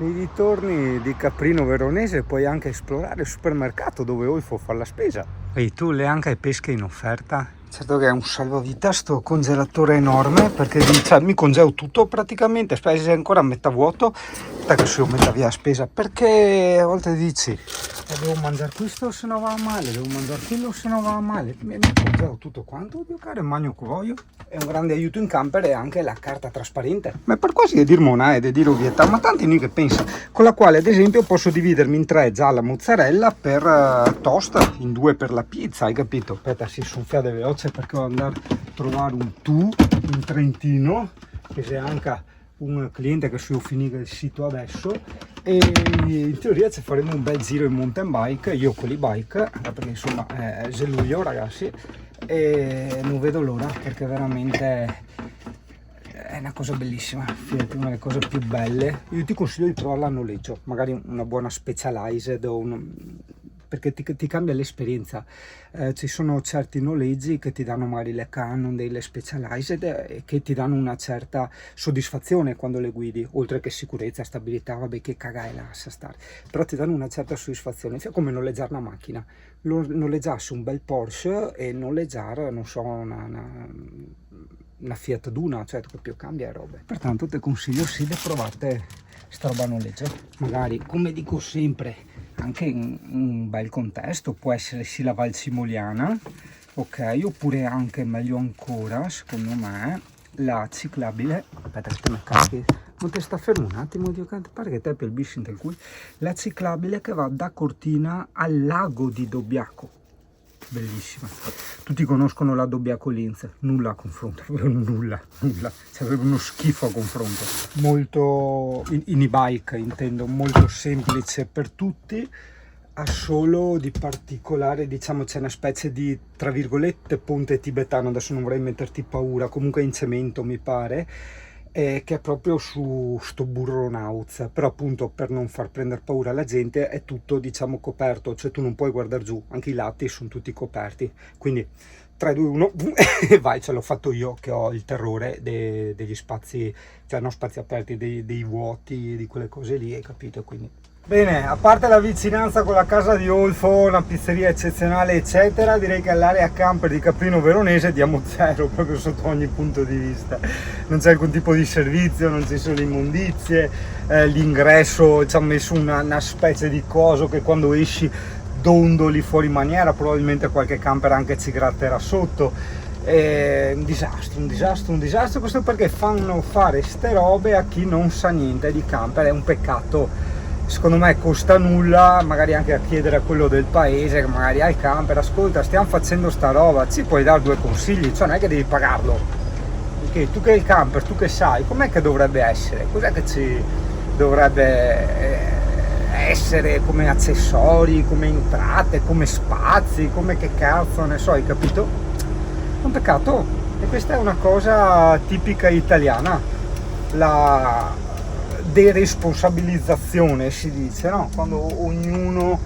Nei dintorni di Caprino Veronese puoi anche esplorare il supermercato dove vuoi fare la spesa. E tu le anche pesche in offerta? Certo che è un salvavita sto congelatore enorme, perché cioè, mi congelo tutto praticamente, spesa se ancora a metà vuoto, che se io metta via la spesa, perché a volte dici devo mangiare questo se no va male, devo mangiare quello se no va male, mi congelo tutto quanto, io caro, magno che voglio. È un grande aiuto in camper e anche la carta trasparente, ma per quasi è dir mona ed è dir ovvietà, ma tanti noi che pensa, con la quale ad esempio posso dividermi in 3 gialla mozzarella per toast, in 2 per la pizza, hai capito? Aspetta, si sonfiate veloce perché devo andare a trovare un tu in Trentino, che c'è anche un cliente che io finire il sito adesso, e in teoria ci faremo un bel giro in mountain bike, io con l'e-bike, perché insomma è luglio ragazzi, e non vedo l'ora perché veramente è una cosa bellissima, fidati, una delle cose più belle. Io ti consiglio di trovarla a noleggio, magari una buona Specialized o perché ti cambia l'esperienza. Ci sono certi noleggi che ti danno magari le Canon, delle Specialized e che ti danno una certa soddisfazione quando le guidi, oltre che sicurezza, stabilità, vabbè che cagai lascia stare, però ti danno una certa soddisfazione, cioè come noleggiare una macchina, noleggiarsi un bel Porsche e noleggiare, non so, una Fiat Duna, cioè proprio cambia robe. Pertanto ti consiglio sì di provare sta roba a noleggio, magari come dico sempre anche in un bel contesto, può essere sì la Val Cimoliana, ok, oppure anche meglio ancora secondo me la ciclabile, aspetta che te ne caschi, non ti sta fermo un attimo, Dio, pare che te per il biscin del cui, la ciclabile che va da Cortina al lago di Dobbiaco, bellissima. Tutti conoscono la Dobbiaco Linz, nulla a confronto, nulla, c'è proprio uno schifo a confronto. Molto in e-bike intendo, molto semplice per tutti, ha solo di particolare, diciamo, c'è una specie di, tra virgolette, ponte tibetano, adesso non vorrei metterti paura, comunque in cemento mi pare, che è proprio su sto burronauz, però appunto per non far prendere paura alla gente è tutto, diciamo, coperto, cioè tu non puoi guardare giù, anche i lati sono tutti coperti, quindi 3, 2, 1 e vai, ce l'ho fatto io che ho il terrore degli spazi, cioè non spazi aperti, dei vuoti, di quelle cose lì, hai capito? Quindi bene, a parte la vicinanza con la casa di Olfo, una pizzeria eccezionale eccetera, direi che all'area camper di Caprino Veronese diamo 0 proprio sotto ogni punto di vista. Non c'è alcun tipo di servizio, non ci sono le immondizie, l'ingresso ci ha messo una specie di coso che quando esci dondoli fuori maniera, probabilmente qualche camper anche ci gratterà sotto. Un disastro, questo perché fanno fare ste robe a chi non sa niente di camper, è un peccato. Secondo me costa nulla, magari anche a chiedere a quello del paese che magari ha il camper, ascolta, stiamo facendo sta roba, ci puoi dare 2 consigli, cioè non è che devi pagarlo, perché tu che hai il camper, tu che sai, com'è che dovrebbe essere, cos'è che ci dovrebbe essere come accessori, come entrate, come spazi, come che cazzo ne so, hai capito? È un peccato, e questa è una cosa tipica italiana, la deresponsabilizzazione si dice, no? Quando ognuno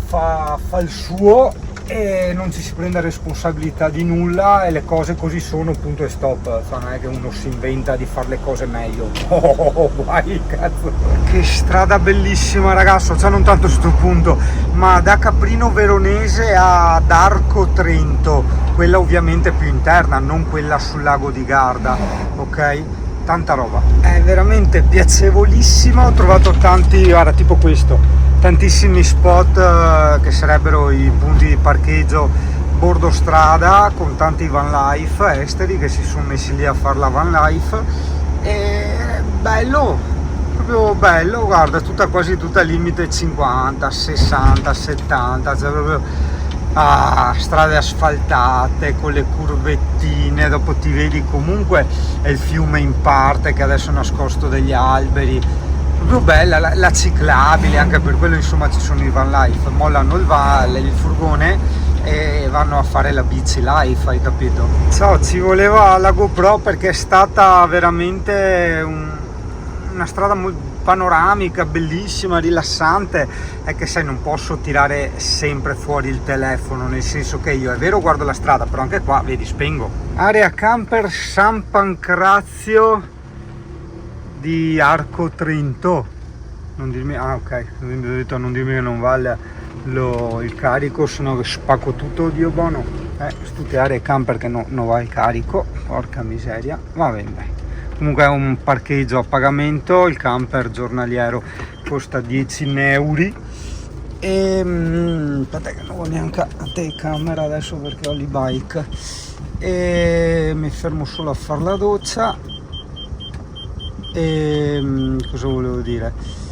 fa il suo e non ci si prende responsabilità di nulla e le cose così sono, punto e stop, cioè, non è che uno si inventa di fare le cose meglio. Vai cazzo, che strada bellissima ragazzo, cioè non tanto sto punto, ma da Caprino Veronese ad Arco Trento, quella ovviamente più interna, non quella sul lago di Garda, ok? Tanta roba, è veramente piacevolissima, ho trovato tanti, guarda, tipo questo, tantissimi spot che sarebbero i punti di parcheggio bordo strada con tanti van life esteri che si sono messi lì a fare la van life, e bello, proprio bello, guarda, quasi tutta limite 50, 60, 70, cioè proprio strade asfaltate con le curvettine, dopo ti vedi comunque è il fiume in parte che adesso è nascosto dagli alberi, proprio bella la ciclabile, anche per quello insomma ci sono i van life, mollano il furgone e vanno a fare la bici life, hai capito? Ciao, ci voleva la GoPro perché è stata veramente una strada molto panoramica, bellissima, rilassante. È che sai, non posso tirare sempre fuori il telefono, nel senso che io è vero guardo la strada, però anche qua vedi spengo. Area camper San Pancrazio di Arco Trento, Non dirmi, ah ok, ho detto non dirmi che non vale il carico, sennò che spacco tutto, Dio buono. Tutte aree camper che non va il carico, porca miseria, va bene. Comunque è un parcheggio a pagamento, il camper giornaliero costa 10 euro. E aspetta che non ho neanche a telecamera adesso perché ho l'e-bike. E mi fermo solo a fare la doccia. E cosa volevo dire?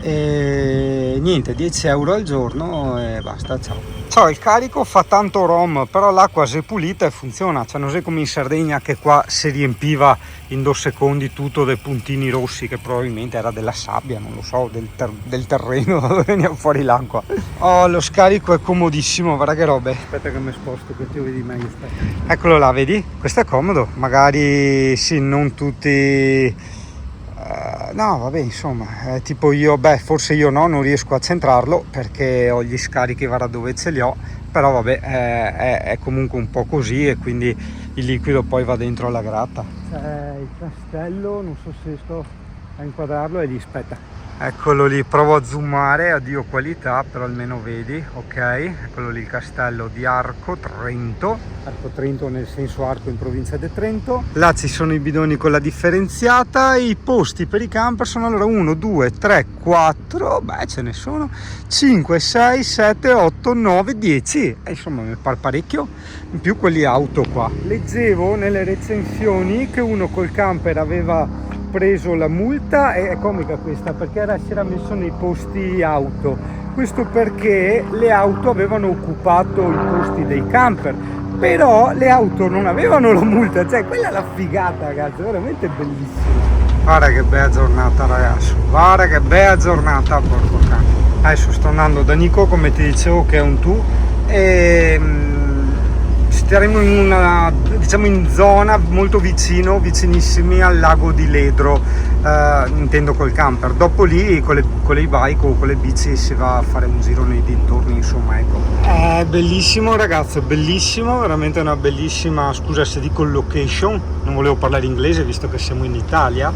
E niente, 10 euro al giorno e basta, ciao. Ciao, il carico fa tanto rom, però l'acqua se pulita e funziona, cioè non sei come in Sardegna che qua si riempiva in 2 secondi tutto dei puntini rossi che probabilmente era della sabbia, non lo so, del terreno dove veniva fuori l'acqua. Oh, lo scarico è comodissimo, guarda che robe. Aspetta che mi sposto che ti vedi meglio, aspetta. Eccolo là, vedi? Questo è comodo, magari sì, non tutti... no vabbè, insomma, tipo io, forse io no, non riesco a centrarlo perché ho gli scarichi guarda dove ce li ho, però vabbè, è comunque un po' così e quindi il liquido poi va dentro alla gratta. C'è il castello, non so se riesco a inquadrarlo, e lì, aspetta. Eccolo lì, provo a zoomare, addio qualità, però almeno vedi, ok, eccolo lì il castello di Arco Trento, Arco Trento nel senso Arco in provincia di Trento. Là ci sono i bidoni con la differenziata, i posti per i camper sono allora 1, 2, 3, 4, beh ce ne sono 5, 6, 7, 8, 9, 10, e insomma mi pare parecchio, in più quelli auto qua. Leggevo nelle recensioni che uno col camper aveva preso la multa, e è comica questa perché si era messo nei posti auto, questo perché le auto avevano occupato i posti dei camper, però le auto non avevano la multa, cioè quella è la figata ragazzi, veramente bellissimo. Guarda che bella giornata ragazzi, guarda che bella giornata, porco cane. Adesso sto andando da Nico, come ti dicevo, che è un tu, e staremo in una, diciamo, in zona molto vicinissimi al lago di Ledro, intendo col camper. Dopo lì con le e-bike o con le bici si va a fare un giro nei dintorni, insomma, ecco. È bellissimo ragazzo, bellissimo, veramente una bellissima, scusa se dico location, non volevo parlare inglese visto che siamo in Italia,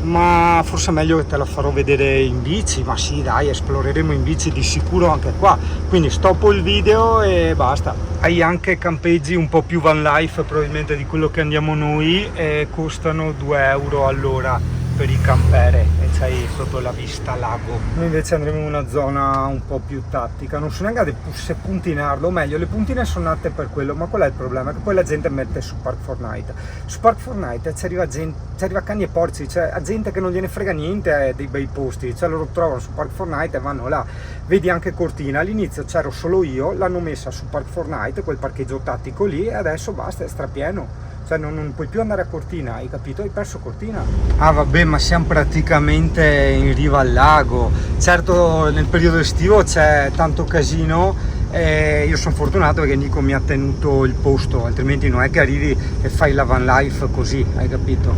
ma forse è meglio che te la farò vedere in bici. Ma sì dai, esploreremo in bici di sicuro anche qua, quindi stoppo il video e basta. Hai anche campeggi un po' più van life probabilmente di quello che andiamo noi, e costano 2 euro all'ora per i campere e c'hai proprio la vista lago. Noi invece andremo in una zona un po' più tattica, non so neanche se puntinarlo, o meglio le puntine sono nate per quello, ma qual è il problema? Che poi la gente mette su Park4Night, ci arriva gente, ci arriva cani e porci, cioè a gente che non gliene frega niente dei bei posti, cioè loro trovano su Park4Night e vanno là. Vedi anche Cortina, all'inizio c'ero solo io, l'hanno messa su Park4Night, quel parcheggio tattico lì, e adesso basta, è strapieno. Cioè non puoi più andare a Cortina, hai capito? Hai perso Cortina. Ah vabbè, ma siamo praticamente in riva al lago. Certo nel periodo estivo c'è tanto casino, e io sono fortunato perché Nico mi ha tenuto il posto, altrimenti non è che arrivi e fai la van life così, hai capito?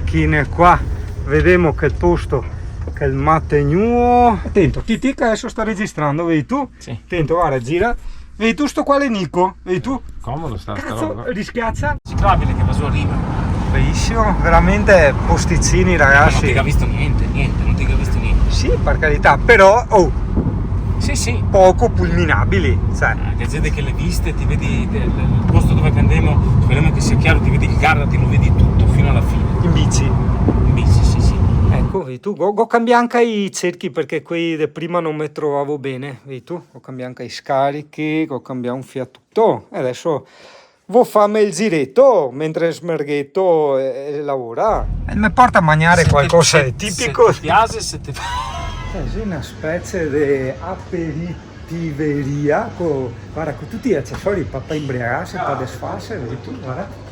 Chi ne qua, vediamo che il posto, che il Mategnuo. Attento, Titi che adesso sta registrando, vedi tu? Sì. Attento, guarda, gira. Vedi tu sto quale Nico? Vedi tu? Comodo sta Cazzo, roba. rischiaccia. Ciclabile che va su arriva. Bellissimo, veramente posticini ragazzi. Non ti ha visto niente, non ti ha visto niente. Sì, per carità, però Sì. poco pulminabili, cioè. La gente che le viste, ti vedi il posto dove andiamo, speriamo che sia chiaro, ti vedi il Garda, ti lo vedi tutto fino alla fine. In bici. In bici, sì. Ecco, vedi tu, go cambia anche i cerchi perché quelli di prima non mi trovavo bene, vedi tu, go cambia anche i scarichi, go cambia un fiatutto, e adesso vo fammi il giretto mentre smerghetto e lavora. E mi porta a mangiare qualcosa di tipico. Se ti piace, se ti... È una specie di aperitiveria, guarda, con tutti gli accessori per imbriagarsi, per desfarsi, vedi tu, guarda.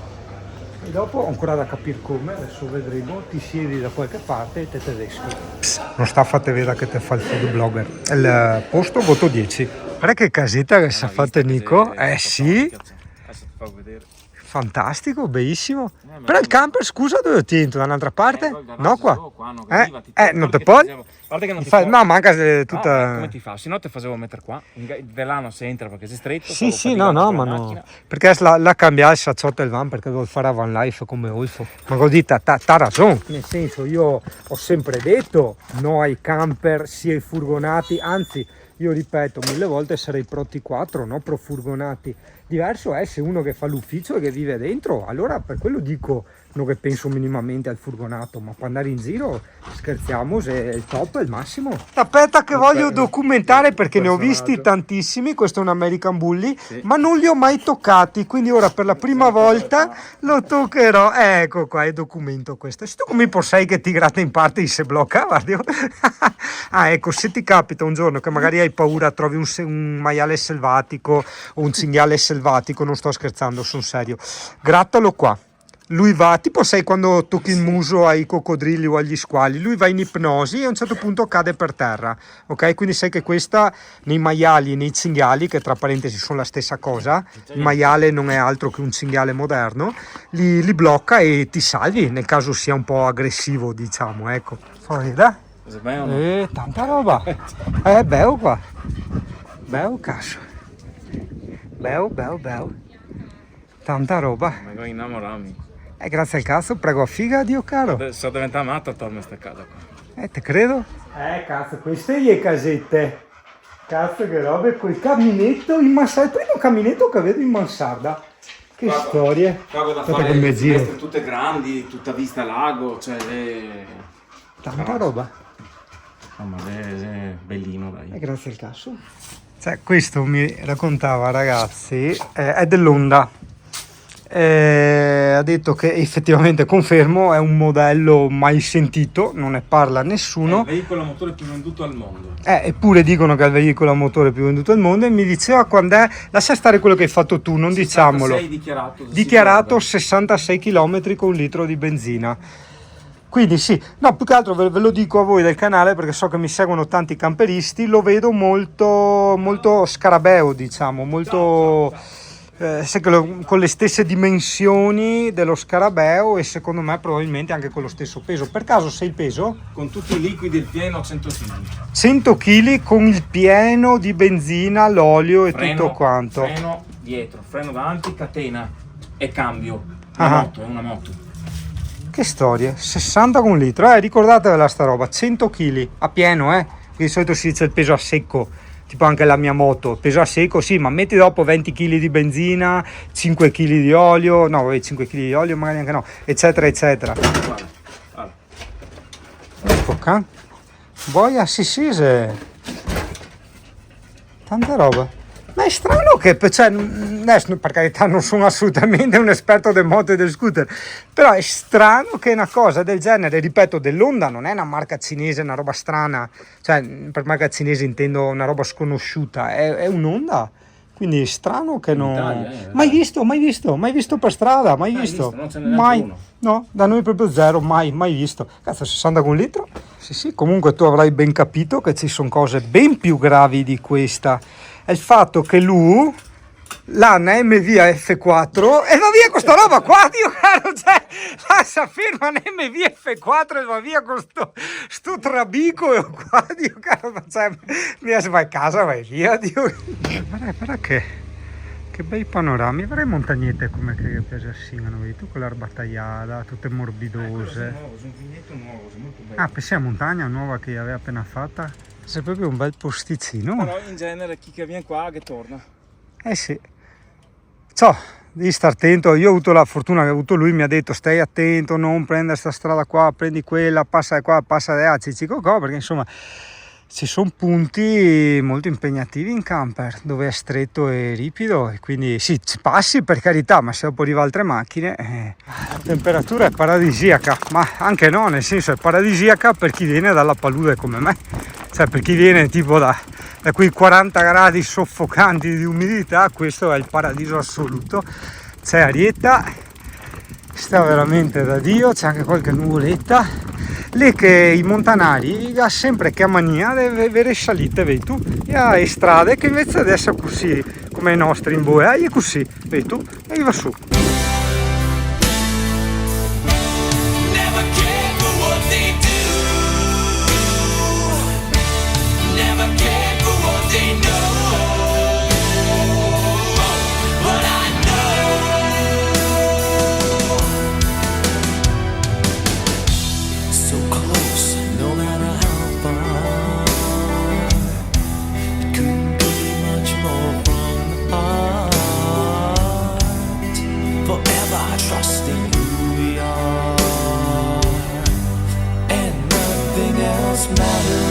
E dopo ho ancora da capire come, adesso vedremo, ti siedi da qualche parte e te tedesco. Non sta a fate vedere che te fa il food blogger. Il posto voto 10. Guarda che casetta che si è fatta Nico, sì. Fantastico, bellissimo. Ma Però il camper, scusa, dove ho tinto? Da un'altra parte? No, qua. Non Non te puoi? A parte che non ti Fai- fa- no, manca No, tutta... come ti fa? Se no ti facevo mettere qua. Velano se entra perché sei stretto. Sì, stavo sì, no, faticando no, con ma la no. macchina. Perché la cambiare il ciotto e il van perché devo fare van life come Olfo. Ma così t'ha ragione. Nel senso, io ho sempre detto no ai camper, sia ai furgonati, anzi, io ripeto 1000 volte sarei pro T4, no pro furgonati. Diverso è se uno che fa l'ufficio e che vive dentro, allora per quello dico non che penso minimamente al furgonato, ma per andare in giro scherziamo se è il top, è il massimo. Aspetta che voglio documentare perché ne ho visti tantissimi, questo è un American Bully, ma non li ho mai toccati, quindi ora per la prima volta lo toccherò. Ecco qua, è documento questo. Se tu come sai che ti gratta in parte e si blocca, guarda. Ah, ecco, se ti capita un giorno che magari hai paura, trovi un maiale selvatico o un cinghiale selvatico, non sto scherzando, sono serio, grattalo qua. Lui va, tipo sai quando tocchi il muso ai coccodrilli o agli squali, lui va in ipnosi e a un certo punto cade per terra, ok? Quindi sai che questa nei maiali e nei cinghiali, che tra parentesi sono la stessa cosa, il maiale non è altro che un cinghiale moderno, li blocca e ti salvi nel caso sia un po' aggressivo, diciamo, ecco. Vedete? Tanta roba. Bello qua. Bello cazzo. Bello. Tanta roba. Mi devo innamorarmi. Grazie al cazzo, prego a figa, Dio caro. Sto diventando matto attorno a questa casa qua. Te credo. Cazzo, queste le casette. Cazzo che robe, quel caminetto in mansarda. Il primo caminetto che vedo in mansarda. Che storie. Qua da Aspetta fare che mi le giro. finestre tutte grandi, tutta vista al lago, cioè Tanta roba. insomma, è bellino, dai. Grazie al cazzo. Cioè, questo mi raccontava, ragazzi, è dell'Honda. Ha detto che effettivamente confermo è un modello mai sentito, non ne parla nessuno. È il veicolo a motore più venduto al mondo. Eppure dicono che è il veicolo a motore più venduto al mondo e mi diceva quando è, lascia stare quello che hai fatto tu, non diciamolo. Dichiarato 66 km con un litro di benzina. Quindi sì, no, più che altro ve lo dico a voi del canale perché so che mi seguono tanti camperisti, lo vedo molto scarabeo, diciamo, molto con le stesse dimensioni dello scarabeo e secondo me probabilmente anche con lo stesso peso. Per caso sei il peso? Con tutti i liquidi il pieno 100 kg. 100 kg con il pieno di benzina, l'olio e tutto quanto. Freno dietro, freno davanti, catena e cambio. È una moto. Che storie, 60 con un litro, ricordatevela sta roba, 100 kg a pieno, perché di solito si dice il peso a secco, tipo anche la mia moto, peso a secco sì, ma metti dopo 20 kg di benzina, 5 kg di olio, no vabbè 5 kg di olio magari anche no, eccetera eccetera. Guarda. Ecco qua, boia sì, tanta roba. Ma è strano che, cioè, adesso per carità non sono assolutamente un esperto del moto e del scooter, però è strano che una cosa del genere, ripeto, dell'Honda non è una marca cinese, una roba strana, cioè per marca cinese intendo una roba sconosciuta, è un'Honda, quindi è strano che non... Italia, mai visto per strada, mai visto, non ce n'è neanche uno. No, da noi proprio zero, mai visto. Cazzo, 60 con un litro? Sì, comunque tu avrai ben capito che ci sono cose ben più gravi di questa. È il fatto che lui l'ha una MV F4 e va via con sta roba qua, Dio caro, cioè, lascia ferma una MV F4 e va via con sto trabico qua, Dio caro, cioè, vai a casa, vai via, Dio. Guarda che bei panorami, avrei montagnette come che Pesarcino, vedi tu con l'erba tagliata, tutte morbidose. Un vignetto nuovo, molto bello. Questa è montagna nuova che aveva appena fatta. Sei proprio un bel posticino. Però in genere chi che viene qua che torna. Sì. Ciao, devi stare attento. Io ho avuto la fortuna che ha avuto lui, mi ha detto stai attento, non prendere sta strada qua, prendi quella, passa di qua, passa di là, perché insomma ci sono punti molto impegnativi in camper dove è stretto e ripido e quindi sì, ci passi per carità, ma se dopo arriva altre macchine la temperatura è paradisiaca, ma anche no, nel senso è paradisiaca per chi viene dalla palude come me, cioè per chi viene tipo da quei 40 gradi soffocanti di umidità, questo è il paradiso assoluto. C'è arietta, sta veramente da Dio, c'è anche qualche nuvoletta. Lì che i montanari ha sempre che mania di avere salite, vedi tu, e strade che invece di essere così come i nostri in Boea, è così, vedi tu, e va su. lost in who we are, and nothing else matters.